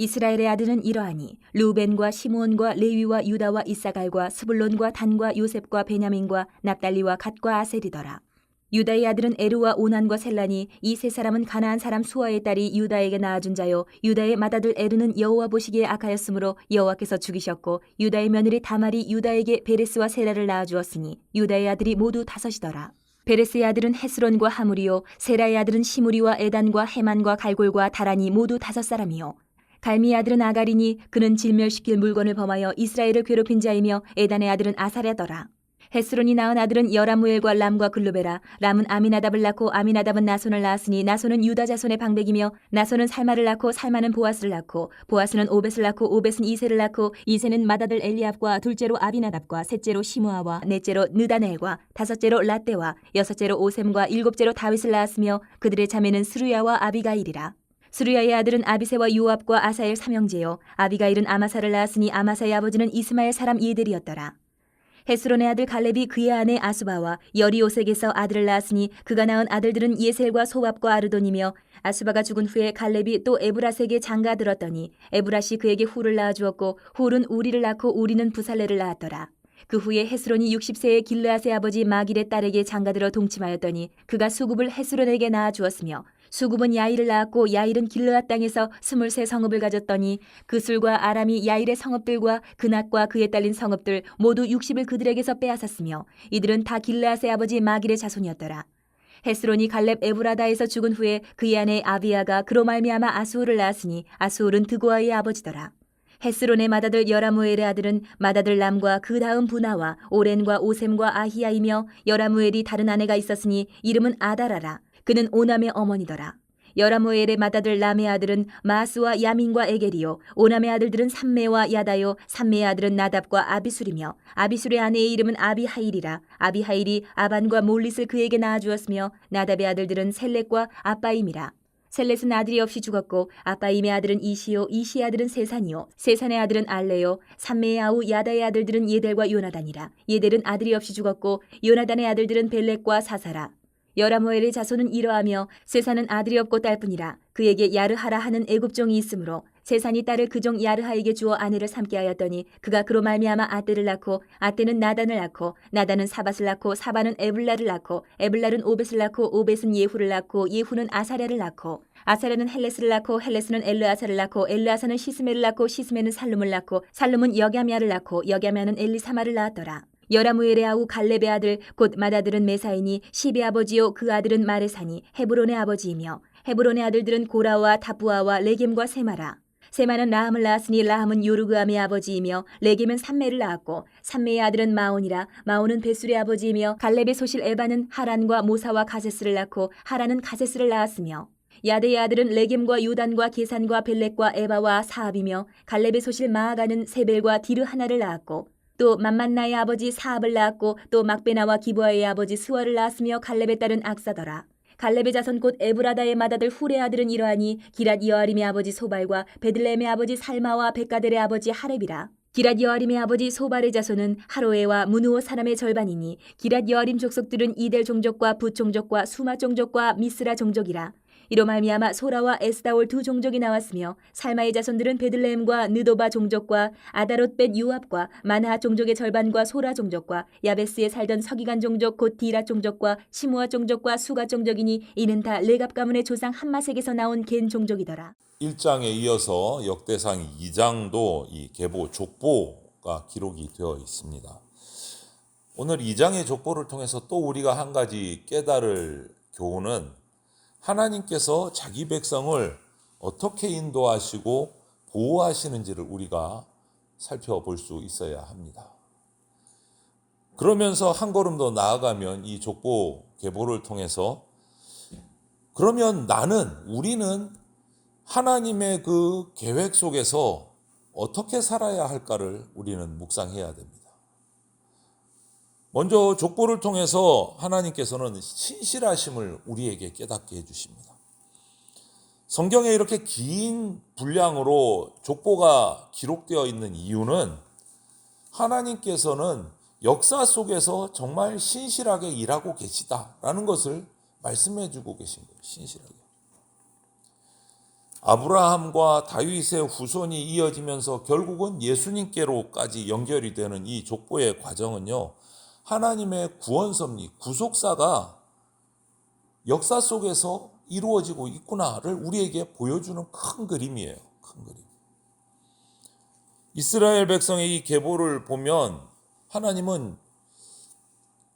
이스라엘의 아들은 이러하니 르우벤과 시므온과 레위와 유다와 이사갈과 스불론과 단과 요셉과 베냐민과 납달리와 갓과 아셀이더라. 유다의 아들은 에르와 오난과 셀란이 이 세 사람은 가나안 사람 수아의 딸이 유다에게 낳아준 자요 유다의 맏아들 에르는 여호와 보시기에 악하였으므로 여호와께서 죽이셨고 유다의 며느리 다말이 유다에게 베레스와 세라를 낳아주었으니 유다의 아들이 모두 5이더라. 베레스의 아들은 헤스론과 하물이요 세라의 아들은 시므리와 에단과 헤만과 갈골과 다란이 모두 5사람이요 갈미의 아들은 아가리니 그는 질멸시킬 물건을 범하여 이스라엘을 괴롭힌 자이며 에단의 아들은 아사랴더라. 헤스론이 낳은 아들은 여라무엘과 람과 글루베라. 람은 아미나답을 낳고 아미나답은 나손을 낳았으니 나손은 유다 자손의 방백이며 나손은 살마를 낳고 살마는 보아스를 낳고 보아스는 오벳을 낳고 오벳은 이세를 낳고 이세는 맏아들 엘리압과 둘째로 아비나답과 셋째로 시므아와 넷째로 느다넬과 다섯째로 라떼와 여섯째로 오셈과 일곱째로 다윗을 낳았으며 그들의 자매는 스루야와 아비가일이라. 스루야의 아들은 아비세와 요압과 아사엘 삼형제요 아비가일은 아마사를 낳았으니 아마사의 아버지는 이스마엘 사람 예델이었더라. 헤스론의 아들 갈렙이 그의 아내 아수바와 여리오색에서 아들을 낳았으니 그가 낳은 아들들은 예셀과 소압과 아르돈이며 아수바가 죽은 후에 갈렙이 또 에브라스에게 장가 들었더니 에브라시 그에게 훌을 낳아주었고 훌은 우리를 낳고 우리는 부살레를 낳았더라. 그 후에 헤스론이 60세의 길르앗의 아버지 마길의 딸에게 장가들어 동침하였더니 그가 수굽을 헤스론에게 낳아주었으며 수굽은 야일을 낳았고 야일은 길르앗 땅에서 23 성읍을 가졌더니 그술과 아람이 야일의 성읍들과 그낫과 그에 딸린 성읍들 모두 60을 그들에게서 빼앗았으며 이들은 다 길르앗의 아버지 마길의 자손이었더라. 헤스론이 갈렙 에브라다에서 죽은 후에 그의 아내 아비야가 그로 말미암아 아수울을 낳았으니 아수울은 드고아의 아버지더라. 헤스론의 맏아들 여라무엘의 아들은 맏아들 람과 그 다음 부나와 오렌과 오셈과 아히야이며 여라무엘이 다른 아내가 있었으니 이름은 아다라라. 그는 오남의 어머니더라. 여라무엘의 맏아들 람의 아들은 마스와 야민과 에겔이요 오남의 아들들은 삼메와 야다요 삼메의 아들은 나답과 아비술이며 아비술의 아내의 이름은 아비하일이라. 아비하일이 아반과 몰릿을 그에게 낳아주었으며 나답의 아들들은 셀렉과 아빠임이라. 셀렛은 아들이 없이 죽었고 아빠임의 아들은 이시요 이시의 아들은 세산이요 세산의 아들은 알레요 삼메의 아우 야다의 아들들은 예델과 요나단이라. 예델은 아들이 없이 죽었고 요나단의 아들들은 벨렉과 사사라. 여라무엘의 자손은 이러하며 세산은 아들이 없고 딸뿐이라. 그에게 야르하라 하는 애굽종이 있으므로 세산이 딸을 그종 야르하에게 주어 아내를 삼게 하였더니 그가 그로 말미암아 아떼를 낳고 아떼는 나단을 낳고 나단은 사밧을 낳고 사밧은 에블라를 낳고 에블랄은 오벳을 낳고 오벳은 예후를 낳고 예후는 아사랴를 낳고 아사랴는 헬레스를 낳고 헬레스는 엘르아사를 낳고 엘르아사는 시스메를 낳고 시스메는 살룸을 낳고 살룸은 여갸미아를 낳고 여갸미아는 엘리사마를 낳았더라. 여라무엘의 아우 갈렙의 아들 곧 맏아들은 메사이니 시베 아버지요 그 아들은 마레사니 헤브론의 아버지이며 헤브론의 아들들은 고라와 다부아와 레겜과 세마라. 세마는 라함을 낳았으니 라함은 요르그암의 아버지이며 레겜은 삼메를 낳았고 삼메의 아들은 마온이라. 마온은 베술의 아버지이며 갈렙의 소실 에바는 하란과 모사와 가세스를 낳고 하란은 가세스를 낳았으며 야데의 아들은 레겜과 요단과 게산과 벨렉과 에바와 사압이며 갈렙의 소실 마아가는 세벨과 디르 하나를 낳았고 또 맘만나의 아버지 사압을 낳았고 또 막베나와 기브아의 아버지 스와를 낳았으며 갈렙의 딸은 악사더라. 갈렙의 자손 곧 에브라다의 맏아들 훌의 아들은 이러하니 기랏 여아림의 아버지 소발과 베들레헴의 아버지 살마와 백가델의 아버지 하렙이라. 기랏 여아림의 아버지 소발의 자손은 하로에와 무누오 사람의 절반이니 기랏 여아림 족속들은 이델 종족과 붓 종족과 수마 종족과 미스라 종족이라. 이로 말미암아 소라와 에스다올 2 종족이 나왔으며 살마의 자손들은 베들레헴과 느도바 종족과 아다롯 벳 요압과 마나하 종족의 절반과 소라 종족과 야베스에 살던 서기관 종족 곧 디라 종족과 시므아 종족과 수가 종족이니 이는 다 레갑 가문의 조상 함마색에서 나온 겐 종족이더라. 1장에 이어서 역대상 2장도 이 계보 족보가 기록이 되어 있습니다. 오늘 2장의 족보를 통해서 또 우리가 한 가지 깨달을 교훈은 하나님께서 자기 백성을 어떻게 인도하시고 보호하시는지를 우리가 살펴볼 수 있어야 합니다. 그러면서 한 걸음 더 나아가면 이 족보 계보를 통해서 그러면 우리는 하나님의 그 계획 속에서 어떻게 살아야 할까를 우리는 묵상해야 됩니다. 먼저 족보를 통해서 하나님께서는 신실하심을 우리에게 깨닫게 해주십니다. 성경에 이렇게 긴 분량으로 족보가 기록되어 있는 이유는 하나님께서는 역사 속에서 정말 신실하게 일하고 계시다라는 것을 말씀해 주고 계신 거예요. 신실하게. 아브라함과 다윗의 후손이 이어지면서 결국은 예수님께로까지 연결이 되는 이 족보의 과정은요, 하나님의 구원 섭리, 구속사가 역사 속에서 이루어지고 있구나를 우리에게 보여주는 큰 그림이에요. 큰 그림. 이스라엘 백성의 이 계보를 보면 하나님은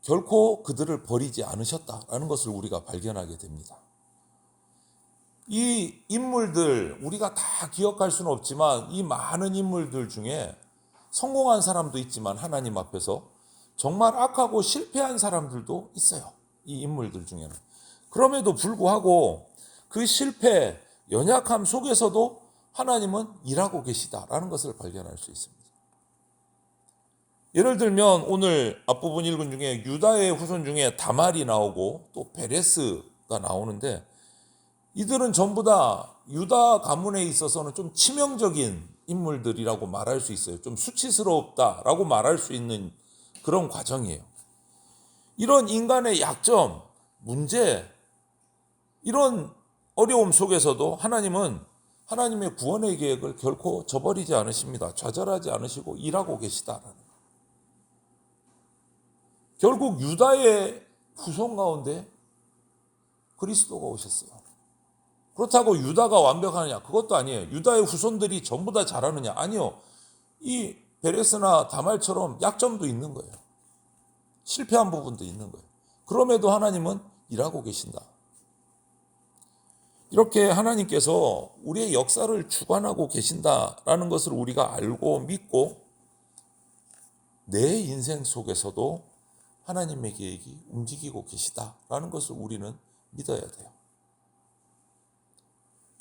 결코 그들을 버리지 않으셨다라는 것을 우리가 발견하게 됩니다. 이 인물들, 우리가 다 기억할 수는 없지만 이 많은 인물들 중에 성공한 사람도 있지만 하나님 앞에서 정말 악하고 실패한 사람들도 있어요. 이 인물들 중에는. 그럼에도 불구하고 그 실패, 연약함 속에서도 하나님은 일하고 계시다라는 것을 발견할 수 있습니다. 예를 들면 오늘 앞부분 읽은 중에 유다의 후손 중에 다말이 나오고 또 베레스가 나오는데, 이들은 전부 다 유다 가문에 있어서는 좀 치명적인 인물들이라고 말할 수 있어요. 좀 수치스럽다라고 말할 수 있는 그런 과정이에요. 이런 인간의 약점, 문제, 이런 어려움 속에서도 하나님은 하나님의 구원의 계획을 결코 저버리지 않으십니다. 좌절하지 않으시고 일하고 계시다라는. 결국 유다의 후손 가운데 그리스도가 오셨어요. 그렇다고 유다가 완벽하느냐? 그것도 아니에요. 유다의 후손들이 전부 다 잘하느냐? 아니요. 이 베레스나 다말처럼 약점도 있는 거예요. 실패한 부분도 있는 거예요. 그럼에도 하나님은 일하고 계신다. 이렇게 하나님께서 우리의 역사를 주관하고 계신다라는 것을 우리가 알고 믿고 내 인생 속에서도 하나님의 계획이 움직이고 계시다라는 것을 우리는 믿어야 돼요.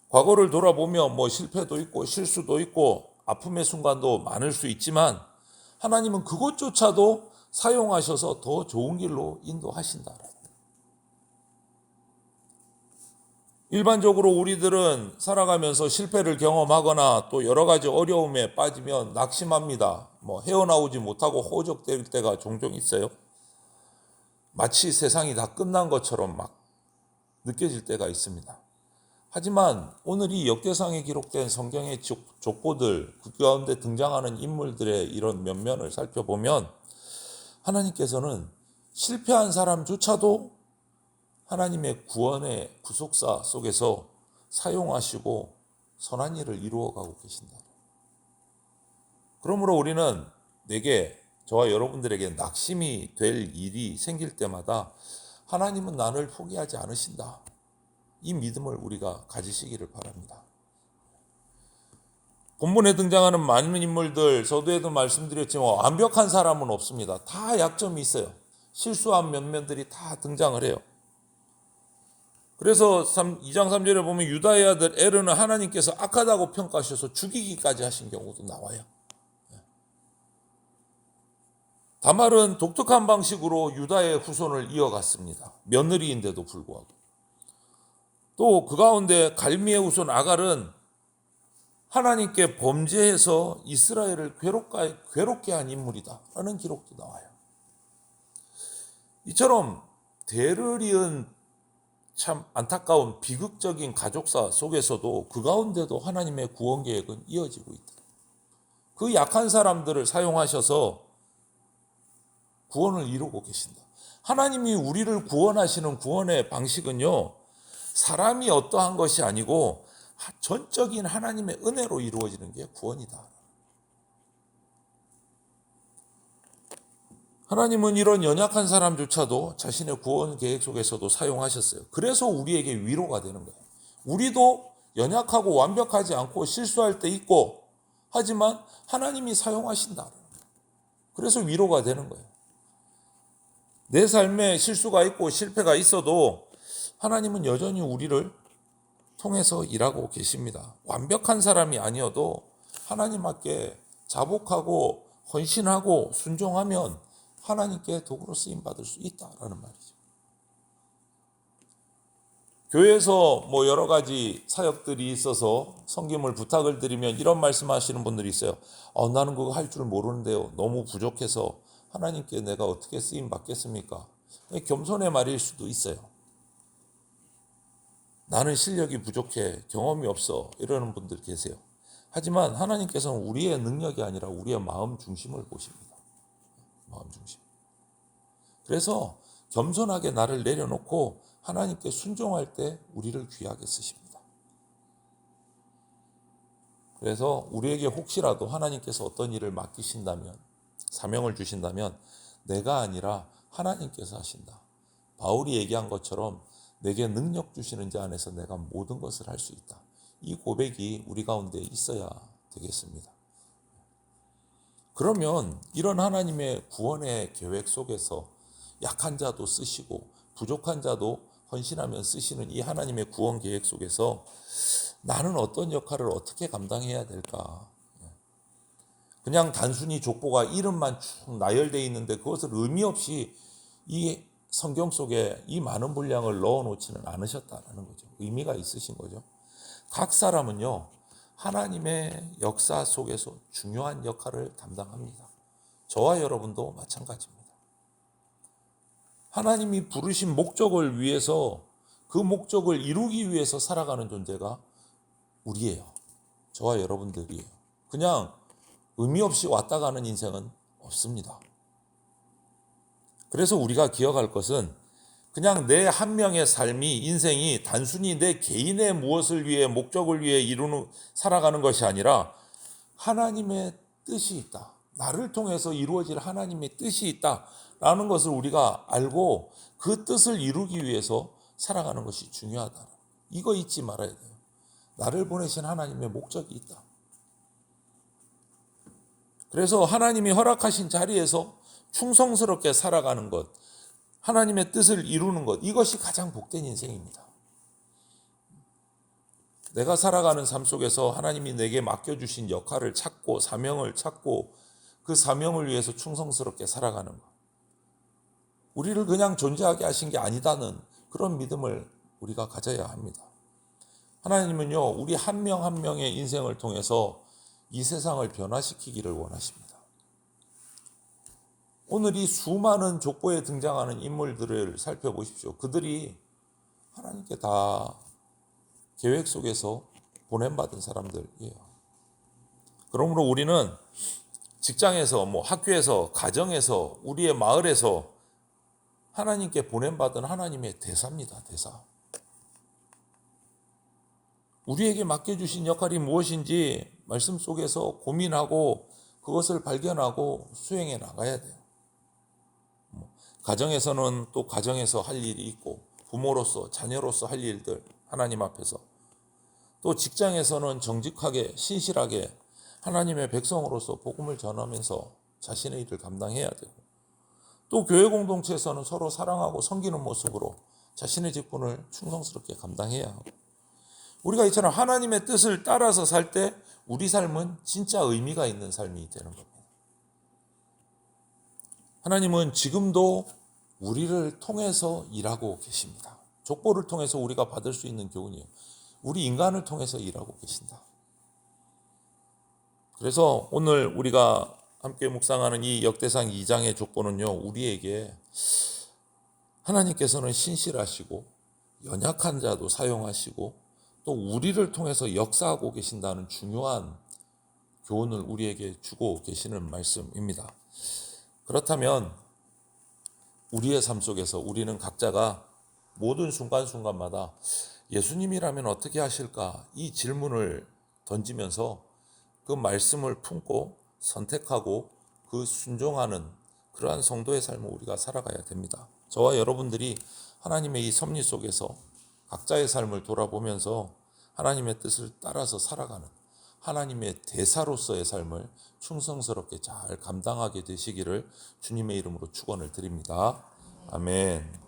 과거를 돌아보면 실패도 있고 실수도 있고 아픔의 순간도 많을 수 있지만 하나님은 그것조차도 사용하셔서 더 좋은 길로 인도하신다. 일반적으로 우리들은 살아가면서 실패를 경험하거나 또 여러 가지 어려움에 빠지면 낙심합니다. 헤어나오지 못하고 허우적댈 때가 종종 있어요. 마치 세상이 다 끝난 것처럼 막 느껴질 때가 있습니다. 하지만 오늘 이 역대상에 기록된 성경의 족보들, 그 가운데 등장하는 인물들의 이런 면면을 살펴보면 하나님께서는 실패한 사람조차도 하나님의 구원의 구속사 속에서 사용하시고 선한 일을 이루어가고 계신다. 그러므로 우리는 내게, 저와 여러분들에게 낙심이 될 일이 생길 때마다 하나님은 나를 포기하지 않으신다. 이 믿음을 우리가 가지시기를 바랍니다. 본문에 등장하는 많은 인물들, 저도에도 말씀드렸지만 완벽한 사람은 없습니다. 다 약점이 있어요. 실수한 면면들이 다 등장을 해요. 그래서 2장 3절에 보면 유다의 아들 에르는 하나님께서 악하다고 평가하셔서 죽이기까지 하신 경우도 나와요. 다말은 독특한 방식으로 유다의 후손을 이어갔습니다. 며느리인데도 불구하고. 또 그 가운데 갈미의 후손 아갈은 하나님께 범죄해서 이스라엘을 괴롭게 한 인물이다라는 기록도 나와요. 이처럼 대를 이은 참 안타까운 비극적인 가족사 속에서도 그 가운데도 하나님의 구원 계획은 이어지고 있다. 그 약한 사람들을 사용하셔서 구원을 이루고 계신다. 하나님이 우리를 구원하시는 구원의 방식은요, 사람이 어떠한 것이 아니고 전적인 하나님의 은혜로 이루어지는 게 구원이다. 하나님은 이런 연약한 사람조차도 자신의 구원 계획 속에서도 사용하셨어요. 그래서 우리에게 위로가 되는 거예요. 우리도 연약하고 완벽하지 않고 실수할 때 있고, 하지만 하나님이 사용하신다. 그래서 위로가 되는 거예요. 내 삶에 실수가 있고 실패가 있어도 하나님은 여전히 우리를 통해서 일하고 계십니다. 완벽한 사람이 아니어도 하나님 앞에 자복하고 헌신하고 순종하면 하나님께 도구로 쓰임 받을 수 있다라는 말이죠. 교회에서 여러 가지 사역들이 있어서 섬김을 부탁을 드리면 이런 말씀하시는 분들이 있어요. 나는 그거 할 줄 모르는데요. 너무 부족해서 하나님께 내가 어떻게 쓰임 받겠습니까? 겸손의 말일 수도 있어요. 나는 실력이 부족해, 경험이 없어 이러는 분들 계세요. 하지만 하나님께서는 우리의 능력이 아니라 우리의 마음 중심을 보십니다. 마음 중심. 그래서 겸손하게 나를 내려놓고 하나님께 순종할 때 우리를 귀하게 쓰십니다. 그래서 우리에게 혹시라도 하나님께서 어떤 일을 맡기신다면, 사명을 주신다면 내가 아니라 하나님께서 하신다. 바울이 얘기한 것처럼 내게 능력 주시는 자 안에서 내가 모든 것을 할 수 있다. 이 고백이 우리 가운데 있어야 되겠습니다. 그러면 이런 하나님의 구원의 계획 속에서 약한 자도 쓰시고 부족한 자도 헌신하면 쓰시는 이 하나님의 구원 계획 속에서 나는 어떤 역할을 어떻게 감당해야 될까? 그냥 단순히 족보가 이름만 쭉 나열되어 있는데 그것을 의미 없이 이 성경 속에 이 많은 분량을 넣어놓지는 않으셨다는 거죠. 의미가 있으신 거죠. 각 사람은요, 하나님의 역사 속에서 중요한 역할을 담당합니다. 저와 여러분도 마찬가지입니다. 하나님이 부르신 목적을 위해서 그 목적을 이루기 위해서 살아가는 존재가 우리예요. 저와 여러분들이에요. 그냥 의미 없이 왔다 가는 인생은 없습니다. 그래서 우리가 기억할 것은 그냥 내 한 명의 삶이, 인생이 단순히 내 개인의 무엇을 위해, 목적을 위해 살아가는 것이 아니라 하나님의 뜻이 있다. 나를 통해서 이루어질 하나님의 뜻이 있다라는 것을 우리가 알고 그 뜻을 이루기 위해서 살아가는 것이 중요하다. 이거 잊지 말아야 돼요. 나를 보내신 하나님의 목적이 있다. 그래서 하나님이 허락하신 자리에서 충성스럽게 살아가는 것, 하나님의 뜻을 이루는 것, 이것이 가장 복된 인생입니다. 내가 살아가는 삶 속에서 하나님이 내게 맡겨주신 역할을 찾고 사명을 찾고 그 사명을 위해서 충성스럽게 살아가는 것. 우리를 그냥 존재하게 하신 게 아니다는 그런 믿음을 우리가 가져야 합니다. 하나님은요, 우리 한 명 한 명의 인생을 통해서 이 세상을 변화시키기를 원하십니다. 오늘 이 수많은 족보에 등장하는 인물들을 살펴보십시오. 그들이 하나님께 다 계획 속에서 보냄받은 사람들이에요. 그러므로 우리는 직장에서, 학교에서, 가정에서, 우리의 마을에서 하나님께 보냄받은 하나님의 대사입니다. 대사. 우리에게 맡겨주신 역할이 무엇인지 말씀 속에서 고민하고 그것을 발견하고 수행해 나가야 돼요. 가정에서는 또 가정에서 할 일이 있고 부모로서 자녀로서 할 일들 하나님 앞에서 또 직장에서는 정직하게 신실하게 하나님의 백성으로서 복음을 전하면서 자신의 일을 감당해야 되고 또 교회 공동체에서는 서로 사랑하고 섬기는 모습으로 자신의 직분을 충성스럽게 감당해야 하고 우리가 이처럼 하나님의 뜻을 따라서 살 때 우리 삶은 진짜 의미가 있는 삶이 되는 겁니다. 하나님은 지금도 우리를 통해서 일하고 계십니다. 족보를 통해서 우리가 받을 수 있는 교훈이에요. 우리 인간을 통해서 일하고 계신다. 그래서 오늘 우리가 함께 묵상하는 이 역대상 2장의 족보는요, 우리에게 하나님께서는 신실하시고 연약한 자도 사용하시고 또 우리를 통해서 역사하고 계신다는 중요한 교훈을 우리에게 주고 계시는 말씀입니다. 그렇다면 우리의 삶 속에서 우리는 각자가 모든 순간순간마다 예수님이라면 어떻게 하실까? 이 질문을 던지면서 그 말씀을 품고 선택하고 그 순종하는 그러한 성도의 삶을 우리가 살아가야 됩니다. 저와 여러분들이 하나님의 이 섭리 속에서 각자의 삶을 돌아보면서 하나님의 뜻을 따라서 살아가는 하나님의 대사로서의 삶을 충성스럽게 잘 감당하게 되시기를 주님의 이름으로 축원을 드립니다. 아멘.